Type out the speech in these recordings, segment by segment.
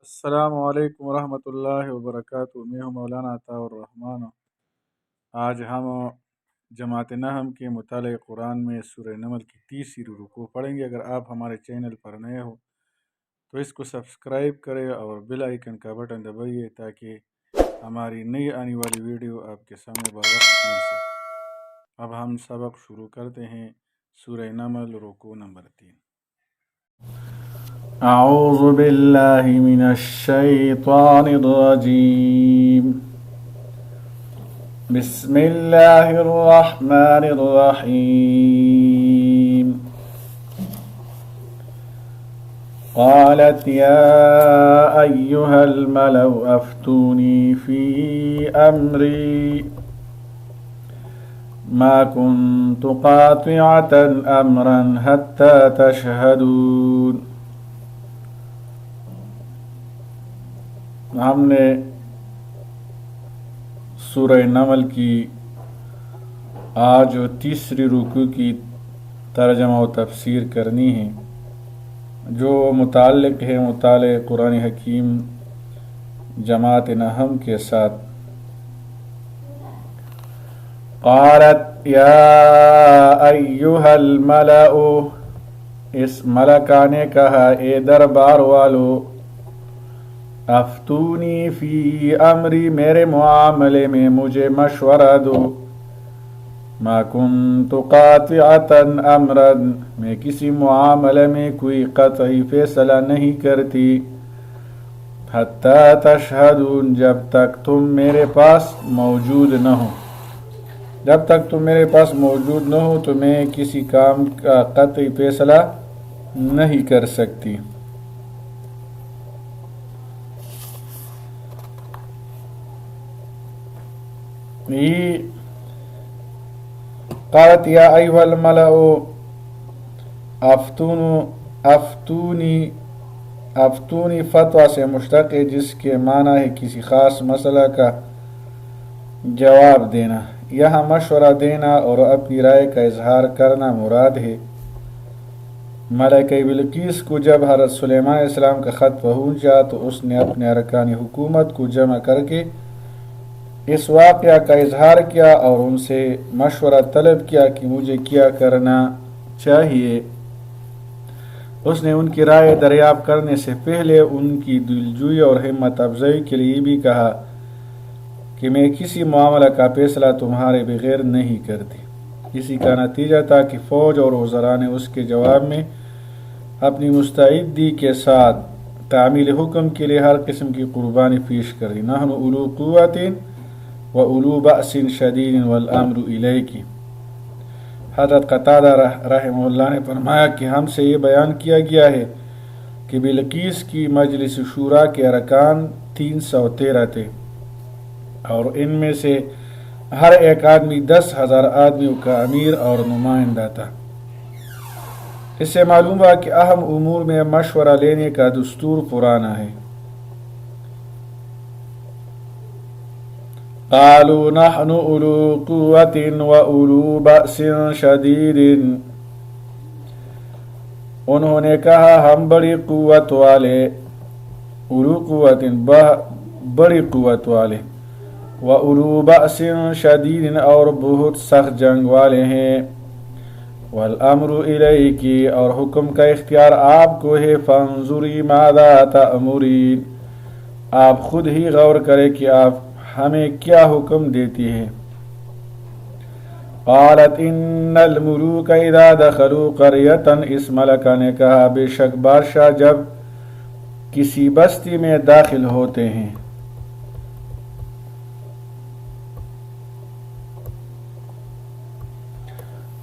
السلام علیکم ورحمۃ اللہ وبرکاتہ۔ میں ہوں مولانا عطاء الرحمن۔ آج ہم جماعت نحم کے مطالعہ قرآن میں سورہ نمل کی تیسری رکوع پڑھیں گے۔ اگر آپ ہمارے چینل پر نئے ہو تو اس کو سبسکرائب کریں اور بیل آئیکن کا بٹن دبائیے تاکہ ہماری نئی آنے والی ویڈیو آپ کے سامنے بر وقت مل سکے۔ اب ہم سبق شروع کرتے ہیں۔ سورہ نمل رکوع نمبر 3۔ اعوذ باللہ من الشیطان الرجیم بسم اللہ الرحمن الرحیم قالت یا ایہا الملأ افتونی فی امری ما كنت قاطعة امرا حتى تشهدون۔ ہم نے سورہ نمل کی آج و تیسری رکوع کی ترجمہ و تفسیر کرنی ہے، جو متعلق ہے مطالعہ قرآن حکیم جماعت نحم کے ساتھ۔ قالت یا ایہا الملأ، اس ملکہ نے کہا اے دربار والو، افتونی فی امری، میرے معاملے میں مجھے مشورہ دو، ما کنت قاطعتا امرا، میں کسی معاملے میں کوئی قطعی فیصلہ نہیں کرتی، حتی تشہدون، جب تک تم میرے پاس موجود نہ ہو، جب تک تم میرے پاس موجود نہ ہو تو میں کسی کام کا قطعی فیصلہ نہیں کر سکتی۔ قالت یا ایھا الملأ افتونی فتویٰ سے مشتق ہے، جس کے معنی ہے کسی خاص مسئلہ کا جواب دینا۔ یہاں مشورہ دینا اور اپنی رائے کا اظہار کرنا مراد ہے۔ ملکہ بلقیس کو جب حضرت سلیمان علیہ السلام کا خط پہنچا تو اس نے اپنے ارکان حکومت کو جمع کر کے اس واقعہ کا اظہار کیا اور ان سے مشورہ طلب کیا کہ مجھے کیا کرنا چاہیے۔ اس نے ان کی رائے دریافت کرنے سے پہلے ان کی دلجوئی اور ہمت افزائی کے لیے بھی کہا کہ میں کسی معاملہ کا فیصلہ تمہارے بغیر نہیں کرتی۔ اسی کا نتیجہ تھا کہ فوج اور وزراء نے اس کے جواب میں اپنی مستعدی کے ساتھ تعمیل حکم کے لیے ہر قسم کی قربانی پیش کر دی۔ نحن اولو قوت و اولو بأس شدید والامر الیک۔ حضرت قتادہ رحمہ اللہ نے فرمایا کہ ہم سے یہ بیان کیا گیا ہے کہ بلقیس کی مجلس شورا کے ارکان 313 تھے اور ان میں سے ہر ایک آدمی 10,000 آدمیوں کا امیر اور نمائندہ تھا۔ اس سے معلوم ہوا کہ اہم امور میں مشورہ لینے کا دستور پرانا ہے۔ قالوا نحن اولو قوت و اولو بأس شدید، انہوں نے کہا ہم بڑی قوت والے، اولو قوت بڑی قوت والے، و اولو بأس شدید اور بہت سخت جنگ والے ہیں، والامر الیک اور حکم کا اختیار آپ کو ہے، فانظری ماذا تأمرین، آپ خود ہی غور کریں کہ آپ ہمیں کیا حکم دیتی ہے۔ قالت ان الملوک اذا دخلوا قریۃ، اس ملکہ نے کہا بے شک بادشاہ جب کسی بستی میں داخل ہوتے ہیں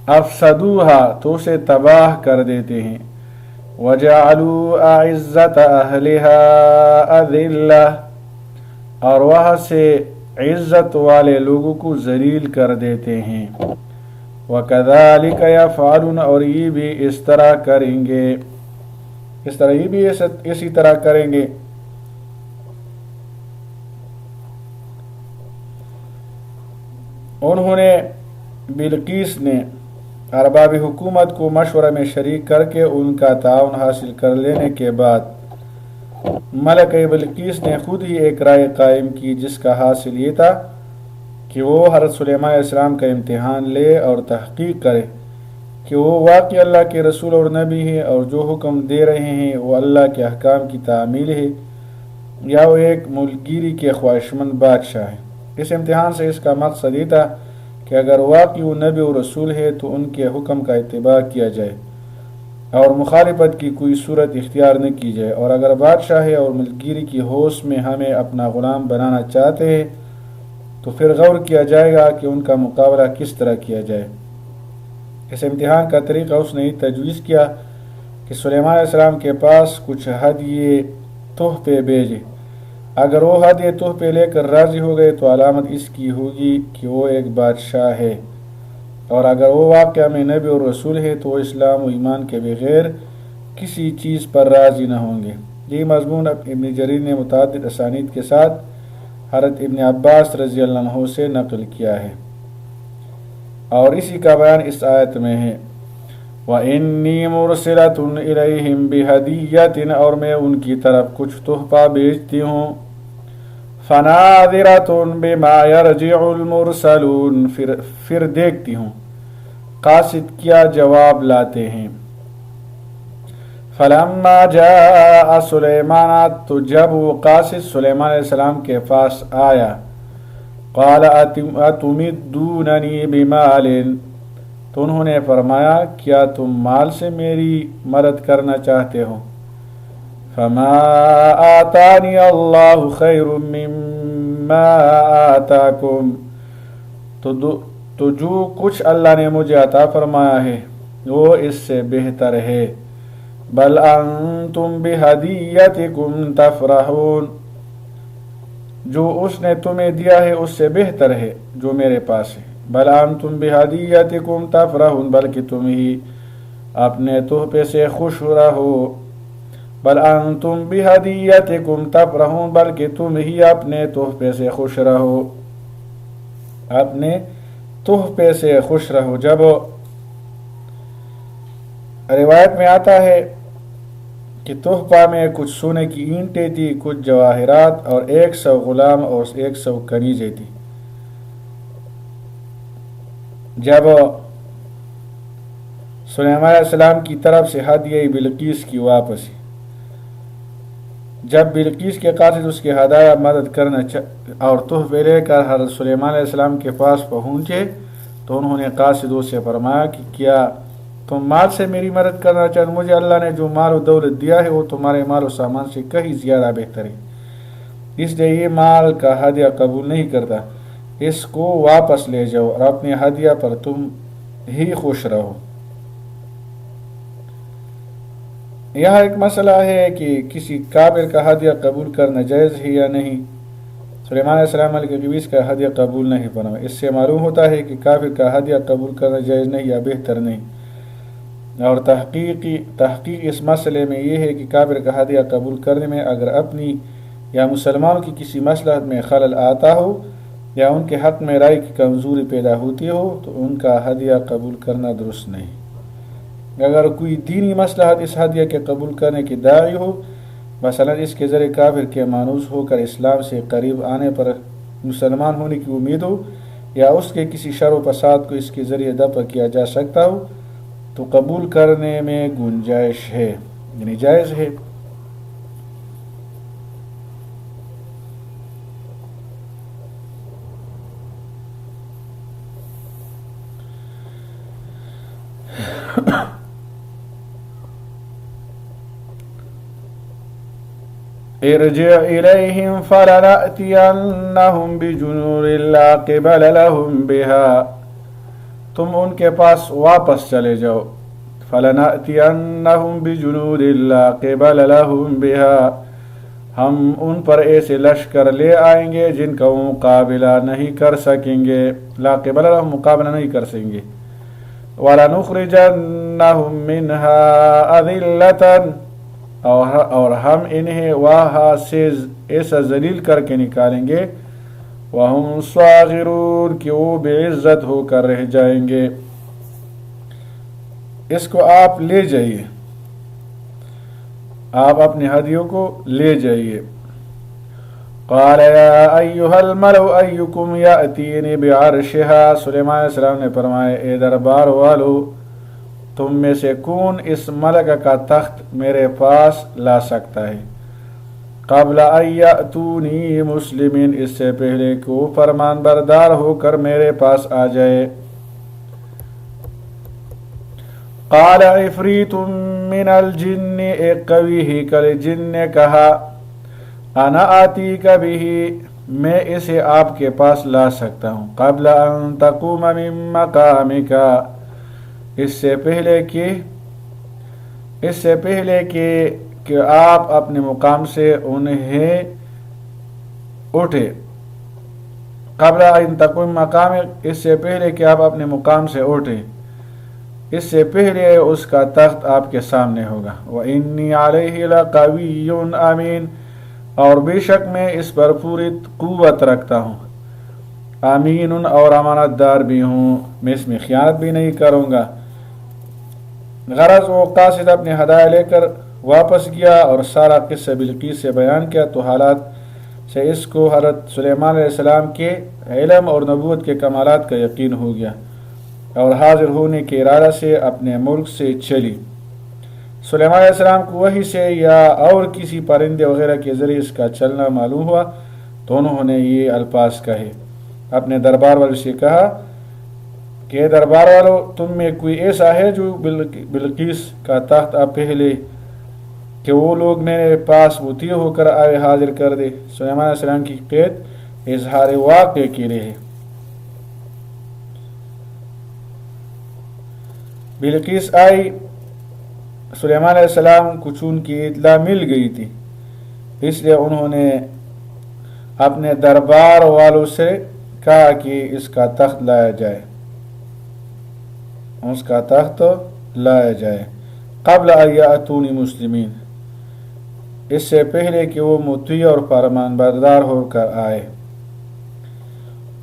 افسدوها تو اسے تباہ کر دیتے ہیں، وجعلوا اعزت اہلها اذلہ اور وہاں سے عزت والے لوگوں کو ذلیل کر دیتے ہیں، وَكَذَلِكَ يَفْعَلُونَ اور یہ بھی اس طرح کریں گے، اسی طرح کریں گے۔ انہوں نے بلقیس نے ارباب حکومت کو مشورہ میں شریک کر کے ان کا تعاون حاصل کر لینے کے بعد ملکہ بلقیس نے خود ہی ایک رائے قائم کی جس کا حاصل یہ تھا کہ وہ حضرت سلیمان علیہ السلام کا امتحان لے اور تحقیق کرے کہ وہ واقعی اللہ کے رسول اور نبی ہے اور جو حکم دے رہے ہیں وہ اللہ کے احکام کی تعمیل ہے یا وہ ایک ملک گیری کے خواہشمند بادشاہ ہے۔ اس امتحان سے اس کا مقصد یہ تھا کہ اگر واقعی وہ نبی اور رسول ہے تو ان کے حکم کا اتباع کیا جائے اور مخالفت کی کوئی صورت اختیار نہ کی جائے، اور اگر بادشاہ اور ملک گیری کی ہوش میں ہمیں اپنا غلام بنانا چاہتے ہیں تو پھر غور کیا جائے گا کہ ان کا مقابلہ کس طرح کیا جائے۔ اس امتحان کا طریقہ اس نے تجویز کیا کہ سلیمان علیہ السلام کے پاس کچھ ہدیے تحفے بھیجے، اگر وہ ہدیے تحفے لے کر راضی ہو گئے تو علامت اس کی ہوگی کہ وہ ایک بادشاہ ہے، اور اگر وہ واقعہ میں نبی اور رسول ہے تو وہ اسلام و ایمان کے بغیر کسی چیز پر راضی نہ ہوں گے۔ یہ مضمون ابن جریر نے متعدد اسانید کے ساتھ حضرت ابن عباس رضی اللہ عنہ سے نقل کیا ہے، اور اسی کا بیان اس آیت میں ہے وَإِنِّي مُرْسِلَةٌ إِلَيْهِمْ بِهَدِيَّةٍ، اور میں ان کی طرف کچھ تحفہ بھیجتی ہوں، فَنَاظِرَةٌ بِمَا يَرْجِعُ الْمُرْسَلُونَ، پھر دیکھتی ہوں قاصد کیا جواب لاتے ہیں۔ فَلَمَّا جَاءَ سُلَيْمَانَ، تو جب وہ قاصد سلیمان علیہ السلام کے پاس آیا، قال اتمدوننی بمال، تو انہوں نے فرمایا کیا تم مال سے میری مدد کرنا چاہتے ہو؟ فما آتانی اللہ خیر مما آتاکم، تو جو کچھ اللہ نے مجھے عطا فرمایا ہے وہ اس سے بہتر ہے، بل انتم بہدیتکم تفرحون، جو اس نے تمہیں دیا ہے اس سے بہتر ہے جو میرے پاس ہے، بل انتم بہدیتکم تفرحون، بلکہ تم ہی اپنے تحفے سے خوش رہو، بل انتم بہدیتکم تفرحون، بلکہ تم ہی اپنے تحفے سے خوش رہو، اپنے تحفے سے خوش رہو۔ جب روایت میں آتا ہے کہ تحفہ میں کچھ سونے کی اینٹیں تھی، کچھ جواہرات اور 100 غلام اور 100 کنیزیں تھی۔ جب سلیمان علیہ السلام کی طرف سے ہدیہ بلقیس کی واپسی، جب بلقیس کے قاصد اس کے ہدایہ مدد کرنا اور تحفے لے کر حضرت سلیمان علیہ السلام کے پاس پہنچے تو انہوں نے قاصدوں سے فرمایا کہ کیا تم مال سے میری مدد کرنا چاہتے؟ مجھے اللہ نے جو مال و دولت دیا ہے وہ تمہارے مال و سامان سے کہیں زیادہ بہتر ہے، اس لیے یہ مال کا ہدیہ قبول نہیں کرتا، اس کو واپس لے جاؤ اور اپنے ہدیہ پر تم ہی خوش رہو۔ یہاں ایک مسئلہ ہے کہ کسی کافر کا ہدیہ قبول کرنا جائز ہے یا نہیں۔ سلیمان علیہ السلام ملک بلقیس کا ہدیہ قبول نہیں فرمایا، اس سے معلوم ہوتا ہے کہ کافر کا ہدیہ قبول کرنا جائز نہیں یا بہتر نہیں، اور تحقیق اس مسئلے میں یہ ہے کہ کافر کا ہدیہ قبول کرنے میں اگر اپنی یا مسلمانوں کی کسی مصلحت میں خلل آتا ہو یا ان کے حق میں رائے کی کمزوری پیدا ہوتی ہو تو ان کا ہدیہ قبول کرنا درست نہیں۔ اگر کوئی دینی مصلحت اس ہدیہ کے قبول کرنے کی داعی ہو، مثلا اس کے ذریعے کافر کے مانوس ہو کر اسلام سے قریب آنے پر مسلمان ہونے کی امید ہو، یا اس کے کسی شر و فساد کو اس کے ذریعے دفع کیا جا سکتا ہو، تو قبول کرنے میں گنجائش ہے، یعنی جائز ہے۔ ارجع إليهم فلنأتينهم بجنود لا قبل لهم بها، تم ان کے پاس واپس چلے جاؤ، فلنأتينهم بجنود لا قبل لهم بها، ہم ان پر ایسے لشکر لے آئیں گے جن کا وہ مقابلہ نہیں کر سکیں گے، لا قبل لهم مقابلہ نہیں کر سکیں گے، وَلَنُخْرِجَنَّهُمْ مِنْهَا أَذِلَّةً، اور ہم انہیں وہاں سے ایسا ذلیل کر کے نکالیں گے، وَهُمْ صَاغِرُونَ، کہ وہ بے عزت ہو کر رہ جائیں گے۔ اس کو آپ لے جائیے، آپ اپنی ہدیوں کو لے جائیے۔ قال یا ایھا الملأ ایکم یأتینی بعرشھا، سلیمان علیہ السلام نے فرمایا اے دربار والو، تم میں سے کون اس ملکہ کا تخت میرے پاس لا سکتا ہے قبل ان یأتونی مسلمین، اس سے پہلے کہ وہ فرمان بردار ہو کر میرے پاس آ جائے۔ قال عفریت من الجن، ایک قوی ہیکل جن نے کہا انا آتیک بہ، میں اسے آپ کے پاس لا سکتا ہوں قبل ان تقوم من مقامک، اس سے پہلے کہ آپ اپنے مقام سے انہیں اٹھے۔ قبل ان تقوم مقامک، اس سے پہلے کہ آپ اپنے مقام سے اٹھے، اس سے پہلے اس کا تخت آپ کے سامنے ہوگا۔ وَإِنِّي عَلَيْهِ لَقَوِيٌّ أَمِينٌ، اور بے شک میں اس پر پوری قوت رکھتا ہوں، امین اور امانت دار بھی ہوں، میں اس میں خیانت بھی نہیں کروں گا۔ غرض وہ قاصد اپنے ہدایہ لے کر واپس گیا اور سارا قصہ بلقیس سے بیان کیا، تو حالات سے اس کو حضرت سلیمان علیہ السلام کے علم اور نبوت کے کمالات کا یقین ہو گیا اور حاضر ہونے کے ارادہ سے اپنے ملک سے چلی۔ سلیمان علیہ السلام کو وحی سے یا اور کسی پرندے وغیرہ کے ذریعے اس کا چلنا معلوم ہوا تو انہوں نے یہ الفاظ کہے، اپنے دربار والوں سے کہا کہ دربار والوں، تم میں کوئی ایسا ہے جو بلقیس کا تخت اب پہلے کہ وہ لوگ میرے پاس مطیع ہو کر آئے حاضر کر دے۔ سلیمان علیہ السلام کی قید اظہار واقع کے لیے ہے۔ بلقیس آئی، سلیمان علیہ السلام کو چونکہ اطلاع مل گئی تھی، اس لیے انہوں نے اپنے دربار والوں سے کہا کہ اس کا تخت لایا جائے قبل ان یأتونی مسلمین، اس سے پہلے کہ وہ مطیع اور فرمان بردار ہو کر آئے۔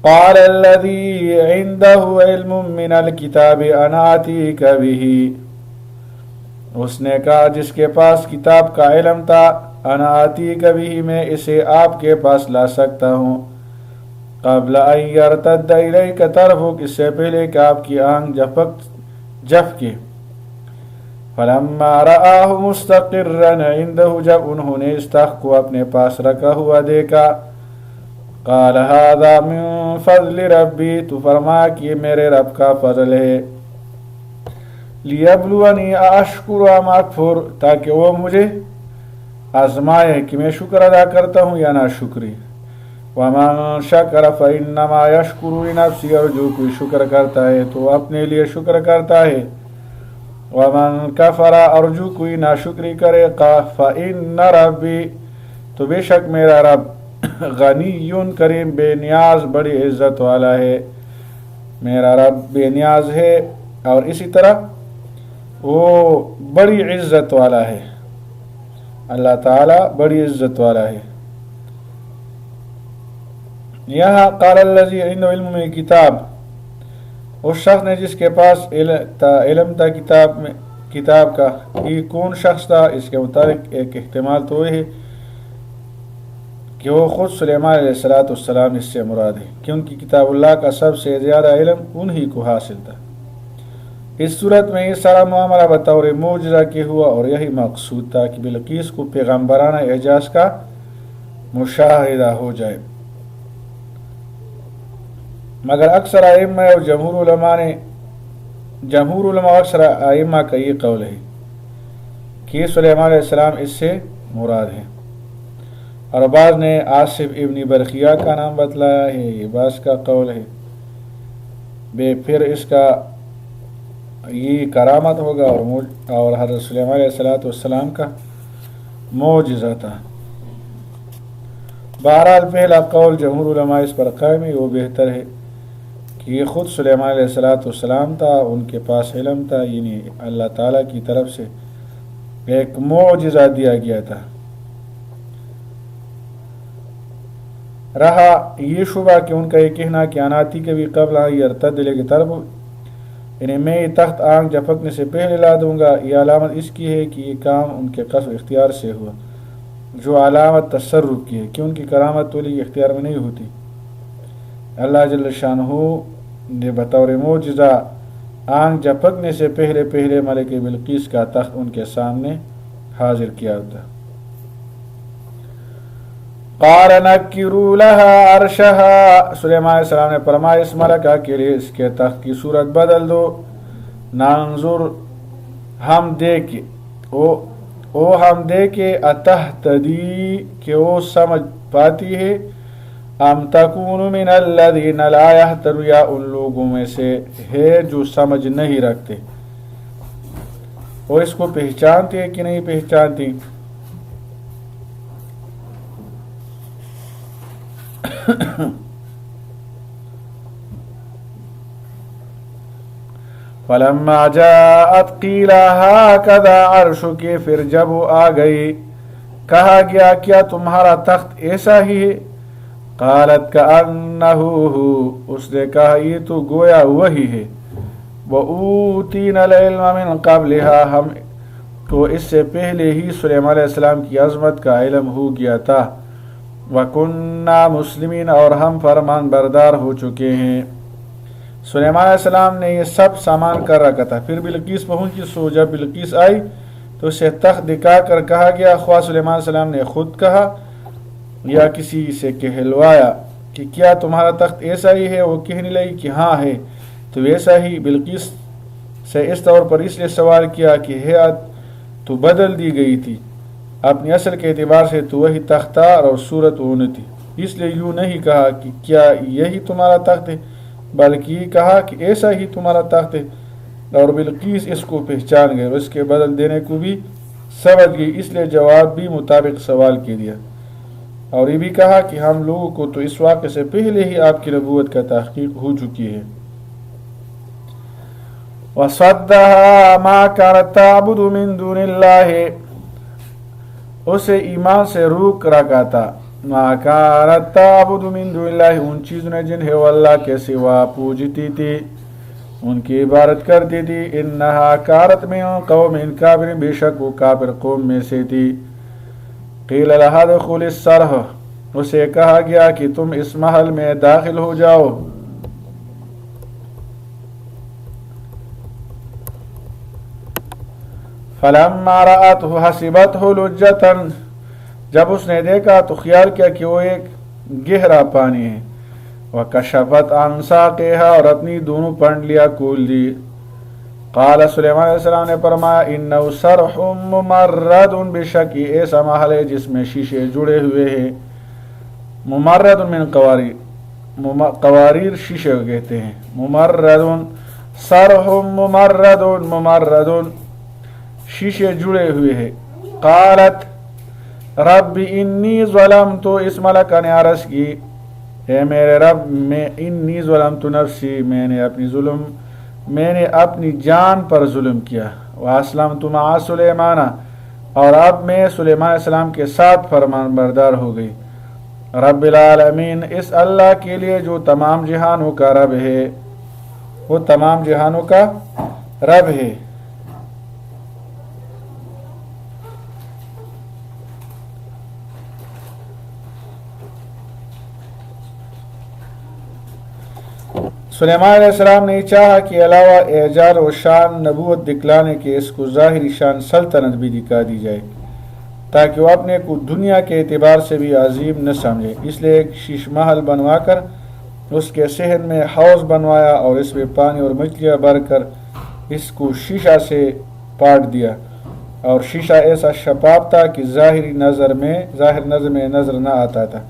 قال الذی عنده علم من الکتاب انا آتیک بہ، اس نے کہا جس کے پاس کتاب کا علم تھا، انا آتیک بہ، میں اسے آپ کے پاس لا سکتا ہوں قبل ان یرتد الیک طرفک، اس سے پہلے کہ آپ کی آنکھ جھپکے۔ فلما رآہ مستقرا عنده، جب انہوں نے اس تخت کو اپنے پاس رکھا ہوا دیکھا، قال هذا من فضل ربی، تو فرمایا کہ یہ میرے رب کا فضل ہے، لیبلونی اشکر ام اکفر، تاکہ وہ مجھے آزمائے کہ میں شکر ادا کرتا ہوں یا نا شکری۔ ومن شکر فانما یشکر لنفسہ، اور جو کوئی شکر کرتا ہے تو اپنے لیے شکر کرتا ہے۔ ومن کفر، اور جو کوئی ناشکری کرے، فان ربی، تو بے شک میرا رب غنی کریم، بے نیاز، بڑی عزت والا ہے، میرا رب بے نیاز ہے اور اسی طرح وہ بڑی عزت والا ہے، اللہ تعالی بڑی عزت والا ہے۔ یہاں قال الذی عنده علم من کتاب، اس شخص نے جس کے پاس علم تھا کتاب کا، یہ کون شخص تھا؟ اس کے مطابق ایک احتمال تو یہ ہے کہ وہ خود سلیمان علیہ السلام اس سے مراد ہے، کیونکہ کتاب اللہ کا سب سے زیادہ علم انہی کو حاصل تھا۔ اس صورت میں یہ سارا معاملہ بطور معجزہ کے ہوا، اور یہی مقصود تھا کہ بلقیس کو پیغمبرانہ اعجاز کا مشاہدہ ہو جائے۔ مگر اکثر ائمہ اور جمہور علماء اکثر ائمہ کا یہ قول ہے کہ سلیمان علیہ السلام اس سے مراد ہے، اور بعض نے آصف ابن برقیہ کا نام بتلایا ہے، یہ بعض کا قول ہے۔ پھر اس کا یہ کرامت ہوگا اور حضرت سلیمان علیہ السلام کا معجزہ تھا۔ بہرحال پہلا قول جمہور علماء اس پر قائم ہے، وہ بہتر ہے کہ یہ خود سلیمان علیہ السلام تھا، ان کے پاس علم تھا، یعنی اللہ تعالیٰ کی طرف سے ایک معجزہ دیا گیا تھا۔ رہا یہ شبہ کہ ان کا یہ کہنا کہ اناتی کے بھی قبل یرتد کی طرف، یعنی میں یہ تخت آنکھ جھپکنے سے پہلے لا دوں گا، یہ علامت اس کی ہے کہ یہ کام ان کے قصد و اختیار سے ہوا، جو علامت تصرف کی ہے کہ ان کی کرامت ولی کے اختیار میں نہیں ہوتی۔ اللہ جل شانہ نے بطور معجزہ آنکھ جھپکنے سے پہلے ملکہ بلقیس کا تخت ان کے سامنے حاضر کیا ہوتا۔ قال نکروا لها عرشها، سلیمان علیہ السلام نے فرمایا اس ملکہ کے لیے اس کے تخت کی صورت بدل دو، ننظر ہم دیکھیں، ہم دیکھیں، اتہتدی کہ وہ سمجھ پاتی ہے، ام تکون من الذین لا یہتدون، یا ان لوگوں میں سے ہے جو سمجھ نہیں رکھتے، وہ اس کو پہچانتی ہے کہ نہیں پہچانتی۔ فلما جاءت قیل ہاکذا عرشک، پھر جب وہ آ گئی کہا گیا کیا تمہارا تخت ایسا ہی ہے؟ قالت کأنہ ہو، اس نے کہا یہ تو گویا وہی ہے، وَأُوتِينَا الْعِلْمَ مِنْ قَبْلِهَا، ہم کو اس سے پہلے ہی سلیمان علیہ السلام کی عظمت کا علم ہو گیا تھا، وَكُنَّا مُسْلِمِينَ، اور ہم فرمان بردار ہو چکے ہیں۔ سلیمان علیہ السلام نے یہ سب سامان کر رکھا تھا، پھر بلقیس پہنچی، سو جب بلقیس آئی تو اسے تخت دکھا کر کہا گیا، خواہ سلیمان علیہ السلام نے خود کہا یا کسی سے کہلوایا کہ کیا تمہارا تخت ایسا ہی ہے؟ وہ کہنے لگی کہ ہاں ہے، تو ویسا ہی۔ بلقیس سے اس طور پر اس لیے سوال کیا کہ ہیئت تو بدل دی گئی تھی، اپنی اصل کے اعتبار سے تو وہی تخت تھا اور صورت وہ نہ تھی، اس لیے یوں نہیں کہا کہ کیا یہی تمہارا تخت ہے، بلکہ یہ کہا کہ ایسا ہی تمہارا تخت ہے، اور بلقیس اس کو پہچان گئے اور اس کے بدل دینے کو بھی سمجھ گئی، اس لیے جواب بھی مطابق سوال کے دیا، اور یہ بھی کہا کہ ہم لوگوں کو تو اس واقعے سے پہلے ہی آپ کی نبوت کا تحقیق ہو چکی ہے۔ وَصَدَّهَا مَا كَانَتْ تَعْبُدُ مِن دُونِ اللَّهِ، اسے ایمان سے روک رکھا تھا، مَا كَانَتْ تَعْبُدُ مِن دُونِ اللَّهِ، ان چیزوں نے جنہیں وہ اللہ کے سوا پوجتی تھی، ان کی عبادت کرتی تھی، إِنَّهَا كَانَتْ مِن قَوْمٍ كَافِرٍ، بے شک وہ کافر قوم میں سے تھی۔ قِيلَ لَهَا ادْخُلِي الصَّرْحَ، اسے کہا گیا کہ تم اس محل میں داخل ہو جاؤ۔ فَلَمَّا رَأَتْهُ حَسِبَتْهُ لُجَّةً، جب اس نے دیکھا تو خیال کیا کہ وہ ایک گہرا پانی ہے، وَكَشَفَتْ عَنْ سَاقِهَا، اور اپنی دونوں پنڈلیاں کھول دی۔ قال سلیمان علیہ السلام نے فرمایا إِنَّهُ صَرْحٌ مُمَرَّدٌ، بے شک یہ ایسا محل ہے جس میں شیشے جڑے ہوئے ہیں، ممرد من قواریر شیشے کو کہتے ہیں، ممرد، صرح ممرد، شیشے جڑے ہوئے ہیں۔ قالت رب انی ظلمت، اس ملکہ نے عرض کی اے میرے رب میں انی ظلمت نفسی، میں نے اپنی جان پر ظلم کیا، واسلمت مع سلیمان، اور اب میں سلیمان علیہ السلام کے ساتھ فرمان بردار ہو گئی، رب العالمین، اس اللہ کے لیے جو تمام جہانوں کا رب ہے، وہ تمام جہانوں کا رب ہے۔ سلیمان علیہ السلام نے چاہا کہ علاوہ اعجاز و شان نبوت دکھلانے کے اس کو ظاہری شان سلطنت بھی دکھا دی جائے، تاکہ وہ اپنے کو دنیا کے اعتبار سے بھی عظیم نہ سمجھے، اس لیے ایک شیش محل بنوا کر اس کے صحن میں حوض بنوایا اور اس میں پانی اور مچھلیاں بھر کر اس کو شیشہ سے پاٹ دیا، اور شیشہ ایسا شفاف تھا کہ ظاہر نظر میں نظر نہ آتا تھا،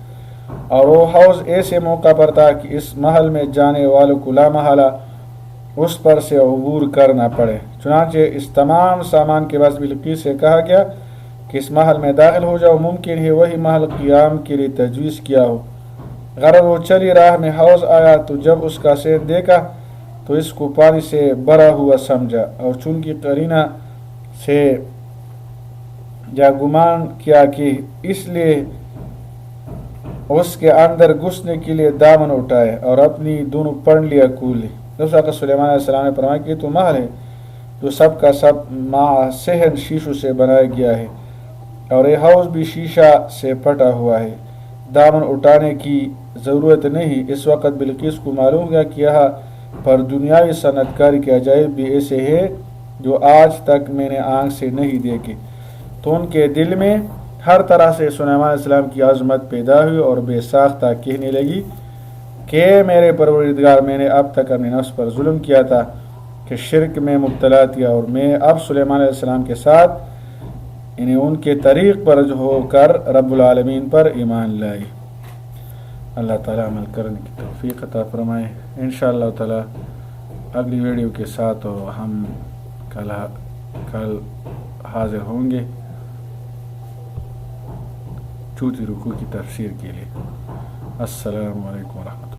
اور وہ حوض ایسے موقع پر تھا کہ اس محل میں جانے والوں کو لا محالہ اس پر سے عبور کرنا پڑے۔ چنانچہ اس تمام سامان کے بعد بلقیس سے کہا گیا کہ اس محل میں داخل ہو جاؤ، ممکن ہے وہی محل قیام کے لیے تجویز کیا ہو۔ غرض وہ چلی راہ میں حوض آیا تو جب اس کا سیر دیکھا تو اس کو پانی سے بھرا ہوا سمجھا، اور چونکہ قرینہ سے یا گمان کیا کہ اس لیے اس کے اندر گھسنے کے لیے دامن اٹھائے اور اپنی دونوں پنڈلیاں کھولی، دوسرا کہ سلیمان علیہ السلام نے فرمایا کہ تو محل ہے جو سب کا سب صحن شیشوں سے بنایا گیا ہے، اور یہ حوض بھی شیشہ سے پٹا ہوا ہے، دامن اٹھانے کی ضرورت نہیں۔ اس وقت بلقیس کو معلوم ہوا کہ یہاں پر دنیاوی صنعت کاری کے عجائب بھی ایسے ہیں جو آج تک میں نے آنکھ سے نہیں دیکھے، تو ان کے دل میں ہر طرح سے سلیمان علیہ السلام کی عظمت پیدا ہوئی اور بے ساختہ کہنے لگی کہ میرے پروردگار، میں نے اب تک اپنے نفس پر ظلم کیا تھا کہ شرک میں مبتلا تھا، اور میں اب سلیمان علیہ السلام کے ساتھ ان کے طریق پر ہو کر رب العالمین پر ایمان لائی۔ اللہ تعالیٰ عمل کرنے کی توفیق عطا فرمائے۔ انشاءاللہ تعالیٰ اگلی ویڈیو کے ساتھ ہم کل حاضر ہوں گے چوتھی رکوع کی تفسیر کے لیے۔ السلام علیکم ورحمۃ اللہ۔